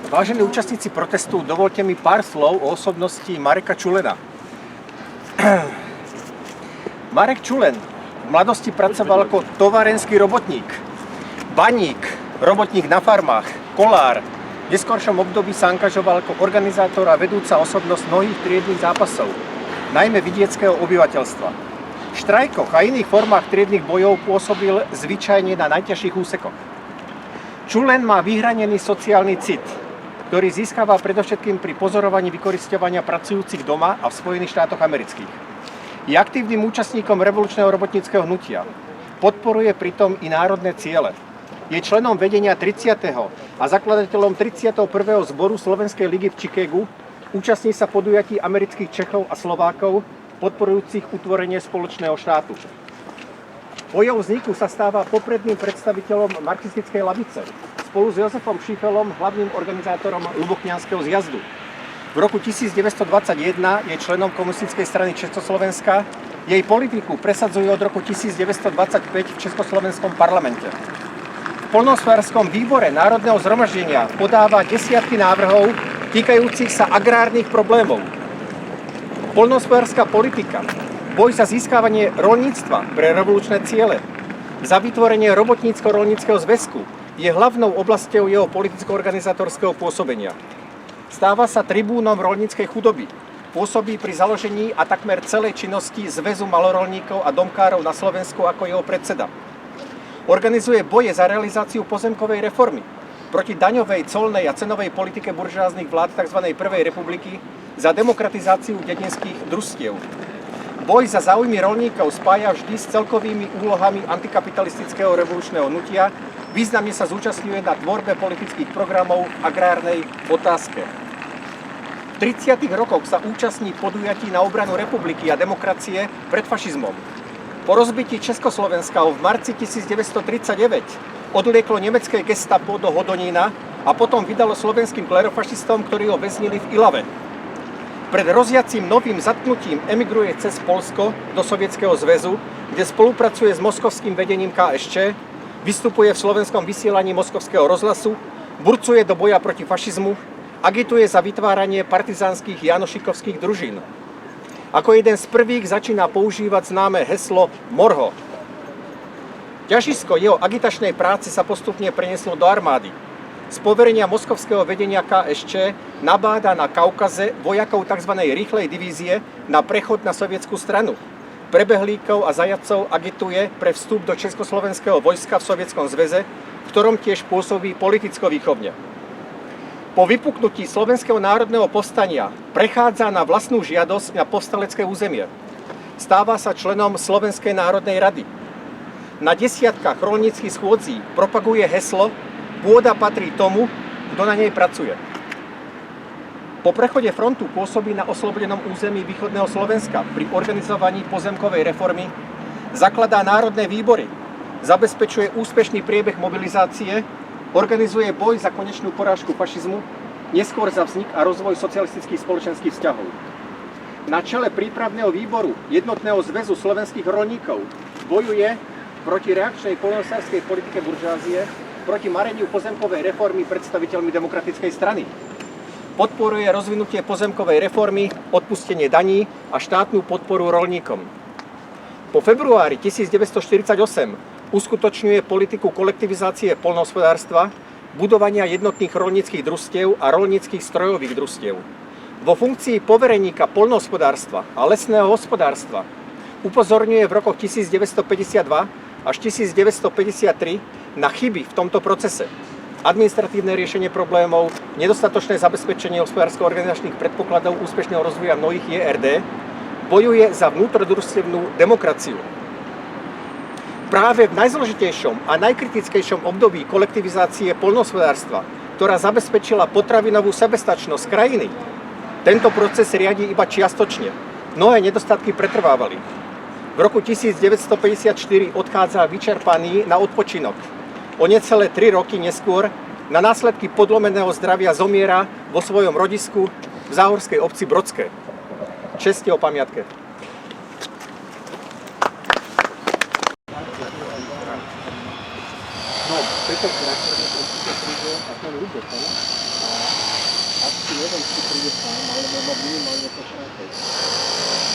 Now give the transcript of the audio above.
Vážení účastníci protestu, dovolte mi pár slov o osobnosti Mareka Čulena. Marek Čulen v mladosti pracoval ako továrenský robotník, baník, robotník na farmách, kolár. V neskoršom období sa angažoval ako organizátor a vedúca osobnosť mnohých triednych zápasov, najmä vidieckého obyvateľstva. V štrajkoch a iných formách triednych bojov pôsobil zvyčajne na najťažších úsekoch. Čulen má vyhranený sociálny cit, ktorý získava predovšetkým pri pozorovaní vykorisťovania pracujúcich doma a v Spojených štátoch amerických. Je aktívnym účastníkom revolučného robotníckeho hnutia. Podporuje pritom i národné ciele. Je členom vedenia 30. a zakladateľom 31. zboru Slovenskej ligy v Chicagu. Účastní sa podujatí amerických Čechov a Slovákov, podporujúcich utvorenie spoločného štátu. Po jeho vzniku sa stáva popredným predstaviteľom marxistickej lavice, spolu s Jozefom Šifelom, hlavným organizátorom Ľubokňanského zjazdu. V roku 1921 je členom Komunistickej strany Československa. Jej politiku presadzuje od roku 1925 v Československom parlamente. V poľnohospodárskom výbore Národného zhromaždenia podáva desiatky návrhov týkajúcich sa agrárnych problémov. Poľnohospodárska politika, boj za získavanie roľníctva pre revolučné ciele, za vytvorenie robotnícko-roľníckeho zväzku je hlavnou oblasťou jeho politicko-organizátorského pôsobenia. Stáva sa tribúnom roľníckej chudoby. Pôsobí pri založení a takmer celej činnosti Zväzu maloroľníkov a domkárov na Slovensku ako jeho predseda. Organizuje boje za realizáciu pozemkovej reformy, proti daňovej, colnej a cenovej politike buržoáznych vlád tzv. Prvej republiky, za demokratizáciu dedinských družstiev. Boj za záujmy roľníkov spája vždy s celkovými úlohami antikapitalistického revolučného hnutia, významne sa zúčastňuje na tvorbe politických programov v agrárnej otázke. V 30. rokoch sa účastní podujatí na obranu republiky a demokracie pred fašizmom. Po rozbití Československa v marci 1939 odlieklo nemecké gestapo do Hodonína a potom vydalo slovenským klerofašistom, ktorí ho väznili v Ilave. Pred rozjacím novým zatknutím emigruje cez Poľsko do Sovietskeho zväzu, kde spolupracuje s moskovským vedením KSČ, vystupuje v slovenskom vysielaní Moskovského rozhlasu, burcuje do boja proti fašizmu, agituje za vytváranie partizánskych janošikovských družín. Ako jeden z prvých začína používať známe heslo Morho. Ťažisko jeho agitačnej práce sa postupne prenieslo do armády. Z poverenia moskovského vedenia KSČ nabáda na Kaukaze vojakov tzv. Rýchlej divízie na prechod na sovietsku stranu. Prebehlíkov a zajatcov agituje pre vstup do československého vojska v Sovietskom zväze, v ktorom tiež pôsobí politicko-výchovne. Po vypuknutí Slovenského národného povstania prechádza na vlastnú žiadosť na povstalecké územie. Stáva sa členom Slovenskej národnej rady. Na desiatkách roľníckych schôdzí propaguje heslo Pôda patrí tomu, kto na nej pracuje. Po prechode frontu pôsobí na oslobodenom území východného Slovenska pri organizovaní pozemkovej reformy, zakladá národné výbory, zabezpečuje úspešný priebeh mobilizácie, organizuje boj za konečnú porážku fašizmu, neskôr za vznik a rozvoj socialistických spoločenských vzťahov. Na čele prípravného výboru Jednotného zväzu slovenských roľníkov bojuje proti reakčnej poľnohospodárskej politike buržoázie, proti mareniu pozemkovej reformy predstaviteľmi demokratickej strany. Podporuje rozvinutie pozemkovej reformy, odpustenie daní a štátnu podporu roľníkom. Po februári 1948 uskutočňuje politiku kolektivizácie poľnohospodárstva, budovania jednotných roľníckych družstiev a roľníckych strojových družstiev. Vo funkcii povereníka poľnohospodárstva a lesného hospodárstva upozorňuje v rokoch 1952 až 1953 na chyby v tomto procese. Administratívne riešenie problémov, nedostatočné zabezpečenie hospodársko-organizačných predpokladov úspešného rozvoja mnohých JRD, bojuje za vnútrodružstevnú demokraciu. Práve v najzložitejšom a najkritickejšom období kolektivizácie poľnohospodárstva, ktorá zabezpečila potravinovú sebestačnosť krajiny, tento proces riadi iba čiastočne. Mnohé nedostatky pretrvávali. V roku 1954 odchádza vyčerpaný na odpočinok. O necelé 3 roky neskôr na následky podlomeného zdravia zomiera vo svojom rodisku v záhorskej obci Brodské. Česť o pamiatke. No, preto tam ľudia, a asi jeden si príde sám, alebo má minimálne to šrátek.